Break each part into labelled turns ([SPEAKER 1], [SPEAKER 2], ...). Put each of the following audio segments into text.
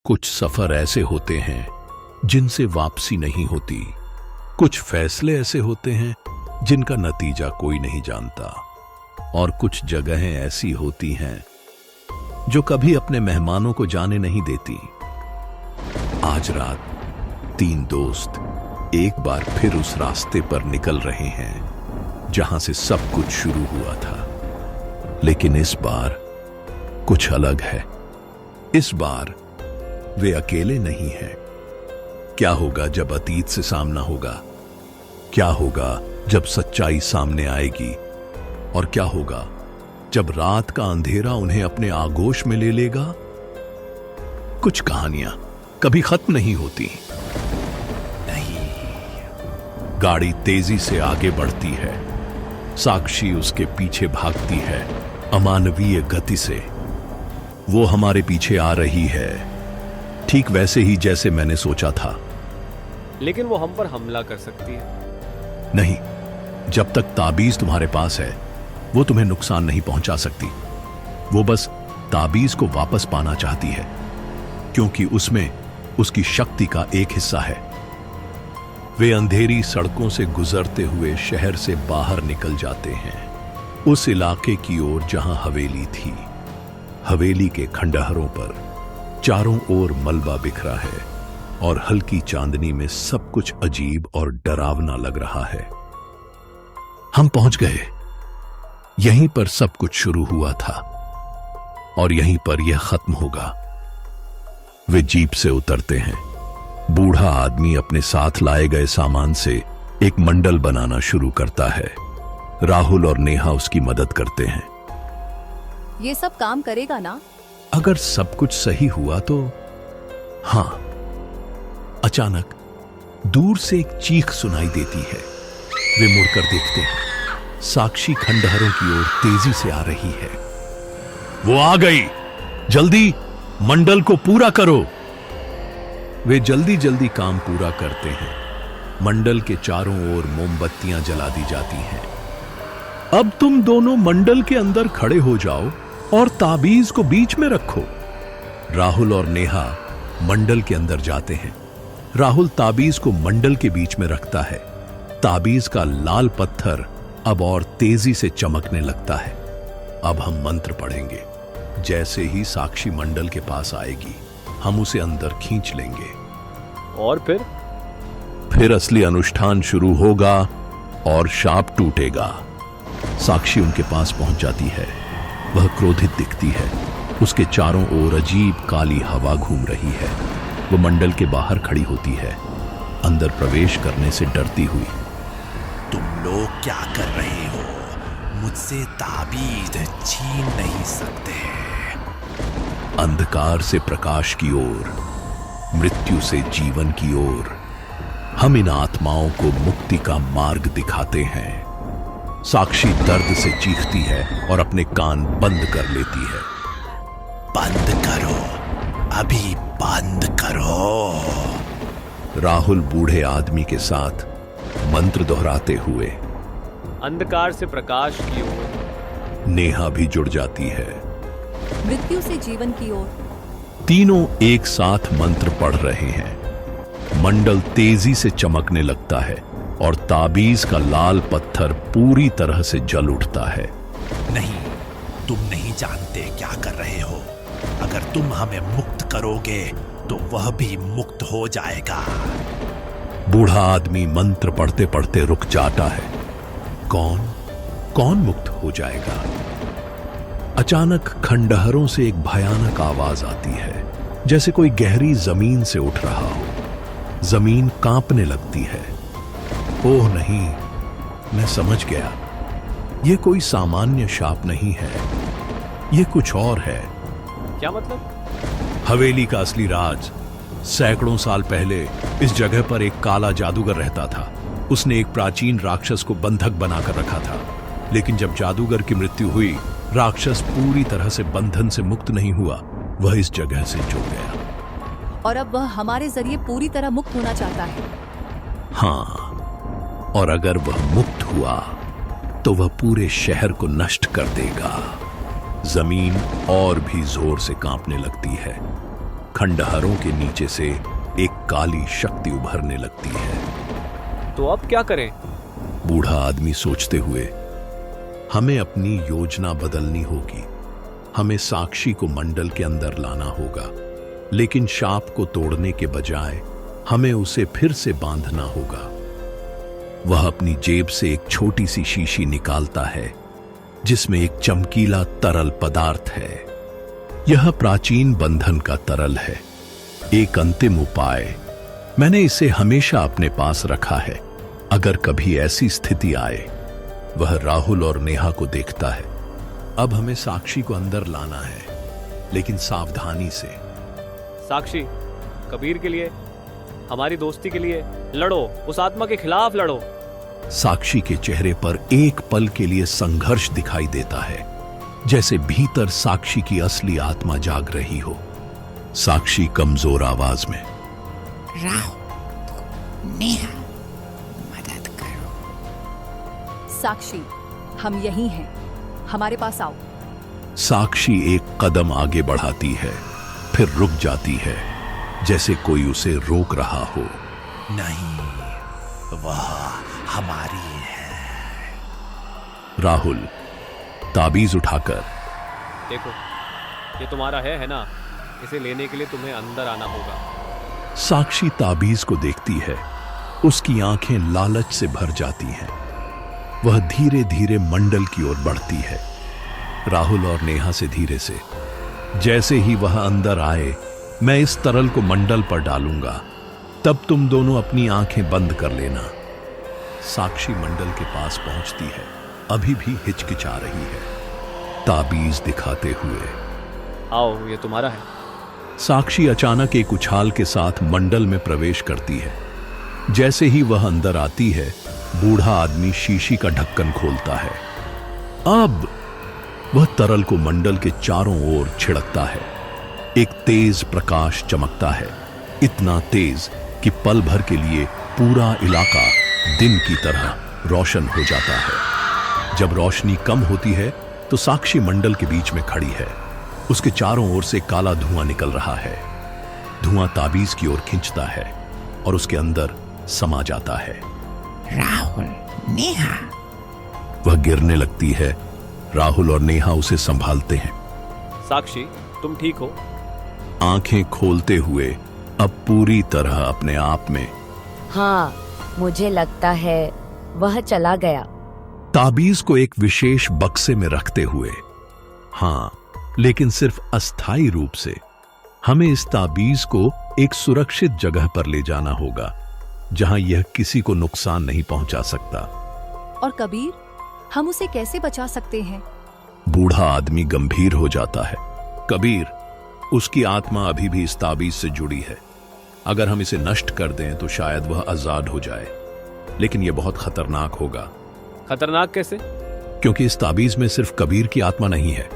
[SPEAKER 1] कुछ सफर ऐसे होते हैं जिनसे वापसी नहीं होती। कुछ फैसले ऐसे होते हैं जिनका नतीजा कोई नहीं जानता। और कुछ जगहें ऐसी होती हैं जो कभी अपने मेहमानों को जाने नहीं देती। आज रात 3 दोस्त एक बार फिर उस रास्ते पर निकल रहे हैं जहां से सब कुछ शुरू हुआ था। लेकिन इस बार कुछ अलग है। इस बार वे अकेले नहीं हैं। क्या होगा जब अतीत से सामना होगा? क्या होगा जब सच्चाई सामने आएगी? और क्या होगा जब रात का अंधेरा उन्हें अपने आगोश में ले लेगा? कुछ कहानियां कभी खत्म नहीं होती। नहीं। गाड़ी तेजी से आगे बढ़ती है। साक्षी उसके पीछे भागती है अमानवीय गति से। वो हमारे पीछे आ रही है ठीक वैसे ही जैसे मैंने सोचा था।
[SPEAKER 2] लेकिन वो हम पर हमला कर सकती है।
[SPEAKER 1] नहीं, जब तक ताबीज तुम्हारे पास है वो तुम्हें नुकसान नहीं पहुंचा सकती। वो बस ताबीज को वापस पाना चाहती है क्योंकि उसमें उसकी शक्ति का एक हिस्सा है। वे अंधेरी सड़कों से गुजरते हुए शहर से बाहर निकल जाते हैं, उस इलाके की ओर जहां हवेली थी। हवेली के खंडहरों पर चारों ओर मलबा बिखरा है और हल्की चांदनी में सब कुछ अजीब और डरावना लग रहा है। हम पहुंच गए। यहीं पर सब कुछ शुरू हुआ था और यहीं पर यह खत्म होगा। वे जीप से उतरते हैं। बूढ़ा आदमी अपने साथ लाए गए सामान से एक मंडल बनाना शुरू करता है। राहुल और नेहा उसकी मदद करते हैं।
[SPEAKER 3] ये सब काम करेगा ना?
[SPEAKER 1] अगर सब कुछ सही हुआ तो हां। अचानक दूर से एक चीख सुनाई देती है। वे मुड़कर देखते हैं। साक्षी खंडहरों की ओर तेजी से आ रही है। वो आ गई। जल्दी मंडल को पूरा करो। वे जल्दी जल्दी काम पूरा करते हैं। मंडल के चारों ओर मोमबत्तियां जला दी जाती हैं। अब तुम दोनों मंडल के अंदर खड़े हो जाओ और ताबीज को बीच में रखो। राहुल और नेहा मंडल के अंदर जाते हैं। राहुल ताबीज को मंडल के बीच में रखता है। ताबीज का लाल पत्थर अब और तेजी से चमकने लगता है। अब हम मंत्र पढ़ेंगे। जैसे ही साक्षी मंडल के पास आएगी हम उसे अंदर खींच लेंगे।
[SPEAKER 2] और फिर
[SPEAKER 1] असली अनुष्ठान शुरू होगा और शाप टूटेगा। साक्षी उनके पास पहुंच जाती है। वह क्रोधित दिखती है। उसके चारों ओर अजीब काली हवा घूम रही है। वो मंडल के बाहर खड़ी होती है, अंदर प्रवेश करने से डरती हुई।
[SPEAKER 4] तुम लोग क्या कर रहे हो? मुझसे ताबीज छीन नहीं सकते।
[SPEAKER 1] अंधकार से प्रकाश की ओर, मृत्यु से जीवन की ओर हम इन आत्माओं को मुक्ति का मार्ग दिखाते हैं। साक्षी दर्द से चीखती है और अपने कान बंद कर लेती है।
[SPEAKER 4] बंद करो, अभी बंद करो।
[SPEAKER 1] राहुल बूढ़े आदमी के साथ मंत्र दोहराते हुए
[SPEAKER 2] अंधकार से प्रकाश की ओर।
[SPEAKER 1] नेहा भी जुड़ जाती है।
[SPEAKER 3] मृत्यु से जीवन की ओर।
[SPEAKER 1] तीनों एक साथ मंत्र पढ़ रहे हैं। मंडल तेजी से चमकने लगता है और ताबीज का लाल पत्थर पूरी तरह से जल उठता है।
[SPEAKER 4] नहीं, तुम नहीं जानते क्या कर रहे हो। अगर तुम हमें मुक्त करोगे तो वह भी मुक्त हो जाएगा।
[SPEAKER 1] बूढ़ा आदमी मंत्र पढ़ते पढ़ते रुक जाता है। कौन मुक्त हो जाएगा? अचानक खंडहरों से एक भयानक आवाज आती है, जैसे कोई गहरी जमीन से उठ रहा हो। जमीन कांपने लगती है। ओह नहीं, मैं समझ गया। यह कोई सामान्य शाप नहीं है, यह कुछ और है।
[SPEAKER 2] क्या मतलब?
[SPEAKER 1] हवेली का असली राज। सैकड़ों साल पहले इस जगह पर एक काला जादूगर रहता था। उसने एक प्राचीन राक्षस को बंधक बनाकर रखा था। लेकिन जब जादूगर की मृत्यु हुई, राक्षस पूरी तरह से बंधन से मुक्त नहीं हुआ। वह इस जगह से जुड़ गया।
[SPEAKER 3] और अब वह हमारे जरिए पूरी तरह मुक्त होना चाहता है।
[SPEAKER 1] हाँ, और अगर वह मुक्त हुआ तो वह पूरे शहर को नष्ट कर देगा। जमीन और भी जोर से कांपने लगती है। खंडहरों के नीचे से एक काली शक्ति उभरने लगती है।
[SPEAKER 2] तो अब क्या करें?
[SPEAKER 1] बूढ़ा आदमी सोचते हुए, हमें अपनी योजना बदलनी होगी। हमें साक्षी को मंडल के अंदर लाना होगा, लेकिन शाप को तोड़ने के बजाय हमें उसे फिर से बांधना होगा। वह अपनी जेब से एक छोटी सी शीशी निकालता है जिसमें एक चमकीला तरल पदार्थ है। यह प्राचीन बंधन का तरल है, एक अंतिम उपाय। मैंने इसे हमेशा अपने पास रखा है, अगर कभी ऐसी स्थिति आए। वह राहुल और नेहा को देखता है। अब हमें साक्षी को अंदर लाना है, लेकिन सावधानी से।
[SPEAKER 2] साक्षी, कबीर के लिए, हमारी दोस्ती के लिए लड़ो, उस आत्मा के खिलाफ लड़ो।
[SPEAKER 1] साक्षी के चेहरे पर एक पल के लिए संघर्ष दिखाई देता है, जैसे भीतर साक्षी की असली आत्मा जाग रही हो। साक्षी कमजोर आवाज में,
[SPEAKER 5] राहुल, नेहा, मदद करो।
[SPEAKER 3] साक्षी, हम यहीं हैं, हमारे पास आओ।
[SPEAKER 1] साक्षी एक कदम आगे बढ़ाती है, फिर रुक जाती है, जैसे कोई उसे रोक रहा हो।
[SPEAKER 4] नहीं, वह हमारी है।
[SPEAKER 1] राहुल ताबीज उठाकर,
[SPEAKER 2] देखो, ये तुम्हारा है ना? इसे लेने के लिए तुम्हें अंदर आना होगा।
[SPEAKER 1] साक्षी ताबीज को देखती है। उसकी आंखें लालच से भर जाती हैं। वह धीरे धीरे मंडल की ओर बढ़ती है, राहुल और नेहा से धीरे से। जैसे ही वह अंदर आए, मैं इस तरल को मंडल पर डालूंगा, तब तुम दोनों अपनी आंखें बंद कर लेना। साक्षी मंडल के पास पहुंचती है, अभी भी हिचकिचा रही है, ताबीज दिखाते हुए।
[SPEAKER 2] आओ, ये तुम्हारा है।
[SPEAKER 1] साक्षी अचानक एक उछाल के साथ मंडल में प्रवेश करती है। जैसे ही वह अंदर आती है, बूढ़ा आदमी शीशी का ढक्कन खोलता है। अब वह तरल को मंडल के चारों ओर छिड़कता है। एक तेज प्रकाश चमकता है, इतना तेज कि पल भर के लिए पूरा इलाका दिन की तरह रोशन हो जाता है। जब रोशनी कम होती है तो साक्षी मंडल के बीच में खड़ी है। उसके चारों ओर से काला धुआं निकल रहा है। धुआं ताबीज की ओर खींचता है और उसके अंदर समा जाता है।
[SPEAKER 5] राहुल, नेहा,
[SPEAKER 1] वह गिरने लगती है। राहुल और नेहा उसे संभालते हैं।
[SPEAKER 2] साक्षी, तुम ठीक हो?
[SPEAKER 1] आंखें खोलते हुए अब पूरी तरह अपने आप में।
[SPEAKER 6] हाँ, मुझे लगता है वह चला गया।
[SPEAKER 1] ताबीज को एक विशेष बक्से में रखते हुए, हाँ, लेकिन सिर्फ अस्थायी रूप से। हमें इस ताबीज को एक सुरक्षित जगह पर ले जाना होगा, जहां यह किसी को नुकसान नहीं पहुंचा सकता।
[SPEAKER 3] और कबीर, हम उसे कैसे बचा सकते हैं?
[SPEAKER 1] बूढ़ा आदमी गंभीर हो जाता है। कबीर, उसकी आत्मा अभी भी इस ताबीज से जुड़ी है। अगर हम इसे नष्ट कर दें तो शायद वह आजाद हो जाए, लेकिन यह बहुत खतरनाक होगा।
[SPEAKER 2] खतरनाक कैसे?
[SPEAKER 1] क्योंकि इस ताबीज में सिर्फ कबीर की आत्मा नहीं है,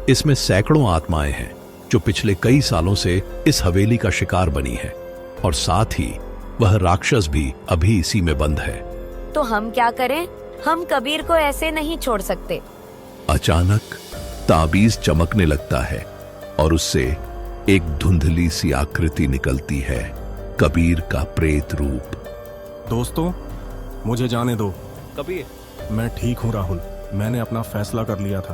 [SPEAKER 1] इसमें सैकड़ों आत्माएं हैं जो पिछले कई सालों से इस हवेली का शिकार बनी है, और साथ ही वह राक्षस भी अभी इसी में बंद है।
[SPEAKER 6] तो हम क्या करें? हम कबीर को ऐसे नहीं छोड़ सकते।
[SPEAKER 1] अचानक ताबीज चमकने लगता है और उससे एक धुंधली सी आकृति निकलती है, कबीर का प्रेत रूप।
[SPEAKER 7] दोस्तों, मुझे जाने दो।
[SPEAKER 2] कबीर,
[SPEAKER 7] मैं ठीक हूँ राहुल। मैंने अपना फैसला कर लिया था।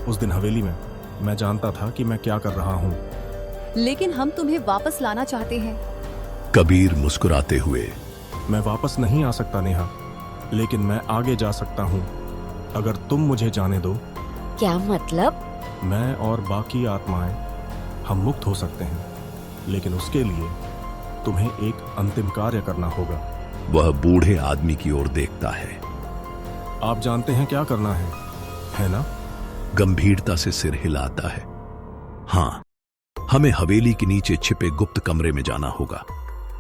[SPEAKER 7] उस दिन हवेली में मैं जानता था कि मैं क्या कर रहा हूँ।
[SPEAKER 3] लेकिन हम तुम्हें वापस लाना चाहते हैं।
[SPEAKER 1] कबीर मुस्कुराते हुए,
[SPEAKER 7] मैं वापस नहीं आ सकता नेहा, लेकिन मैं आगे जा सकता हूँ अगर तुम मुझे जाने दो।
[SPEAKER 6] क्या मतलब?
[SPEAKER 7] मैं और बाकी आत्माएं हम मुक्त हो सकते हैं, लेकिन उसके लिए तुम्हें एक अंतिम कार्य करना होगा।
[SPEAKER 1] वह बूढ़े आदमी की ओर देखता है।
[SPEAKER 7] आप जानते हैं क्या करना है ना?
[SPEAKER 1] गंभीरता से सिर हिलाता है। हाँ, हमें हवेली के नीचे छिपे गुप्त कमरे में जाना होगा।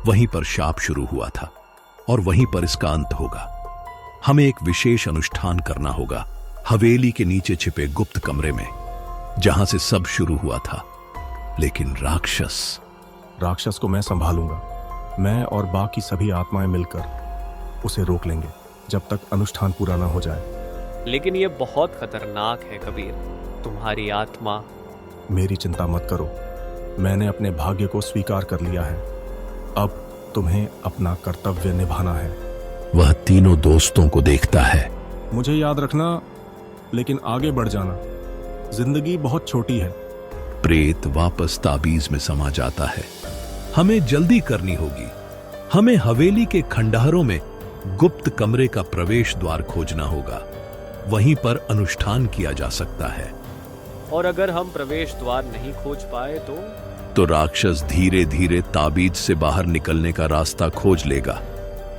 [SPEAKER 1] वहीं पर शाप शुरू हुआ था और वहीं पर इसका अंत होगा। हमें एक विशेष अनुष्ठान करना होगा हवेली के नीचे छिपे गुप्त कमरे में, जहां से सब शुरू हुआ था। लेकिन राक्षस
[SPEAKER 7] को मैं संभालूंगा। मैं और बाकी सभी आत्माएं मिलकर उसे रोक लेंगे जब तक अनुष्ठान पूरा ना हो जाए।
[SPEAKER 2] लेकिन ये बहुत खतरनाक है कबीर। तुम्हारी आत्मा।
[SPEAKER 7] मेरी चिंता मत करो। मैंने अपने भाग्य को स्वीकार कर लिया है। अब तुम्हें अपना कर्तव्य निभाना है।
[SPEAKER 1] वह तीनों दोस्तों को देखता है।
[SPEAKER 7] मुझे याद रखना, लेकिन आगे बढ़ जाना। जिंदगी बहुत छोटी है।
[SPEAKER 1] प्रेत वापस ताबीज में समा जाता है। हमें जल्दी करनी होगी। हमें हवेली के खंडहरों में गुप्त कमरे का प्रवेश द्वार खोजना होगा। वहीं पर अनुष्ठान किया जा सकता है।
[SPEAKER 2] और अगर हम प्रवेश द्वार नहीं खोज पाए तो
[SPEAKER 1] राक्षस धीरे धीरे ताबीज से बाहर निकलने का रास्ता खोज लेगा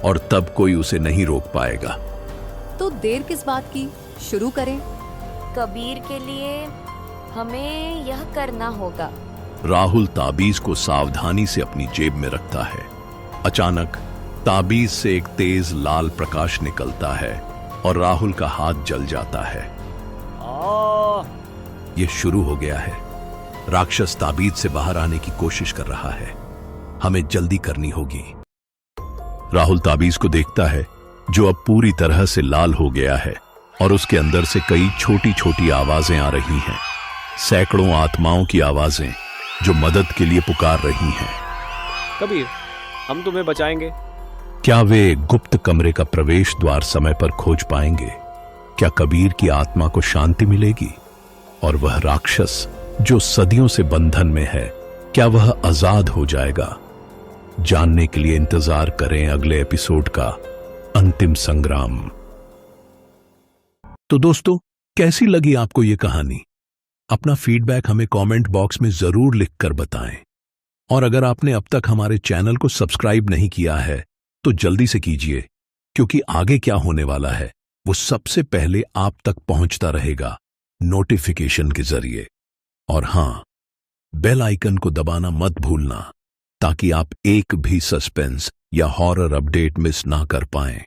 [SPEAKER 1] और तब कोई उसे नहीं रोक पाएगा।
[SPEAKER 3] तो देर किस बात की, शुरू करें।
[SPEAKER 6] कबीर के लिए हमें यह करना होगा।
[SPEAKER 1] राहुल ताबीज को सावधानी से अपनी जेब में रखता है। अचानक ताबीज से एक तेज लाल प्रकाश निकलता है और राहुल का हाथ जल जाता है। यह शुरू हो गया है। राक्षस ताबीज से बाहर आने की कोशिश कर रहा है। हमें जल्दी करनी होगी। राहुल ताबीज को देखता है जो अब पूरी तरह से लाल हो गया है और उसके अंदर से कई छोटी छोटी आवाजें आ रही हैं। सैकड़ों आत्माओं की आवाजें जो मदद के लिए पुकार रही हैं।
[SPEAKER 2] कबीर, हम तुम्हें बचाएंगे।
[SPEAKER 1] क्या वे गुप्त कमरे का प्रवेश द्वार समय पर खोज पाएंगे? क्या कबीर की आत्मा को शांति मिलेगी? और वह राक्षस जो सदियों से बंधन में है, क्या वह आजाद हो जाएगा? जानने के लिए इंतजार करें अगले एपिसोड का अंतिम संग्राम। तो दोस्तों, कैसी लगी आपको ये कहानी? अपना फीडबैक हमें कमेंट बॉक्स में जरूर लिखकर बताएं। और अगर आपने अब तक हमारे चैनल को सब्सक्राइब नहीं किया है तो जल्दी से कीजिए, क्योंकि आगे क्या होने वाला है वो सबसे पहले आप तक पहुंचता रहेगा नोटिफिकेशन के जरिए। और हां, बेल आइकन को दबाना मत भूलना ताकि आप एक भी सस्पेंस या हॉरर अपडेट मिस ना कर पाएं।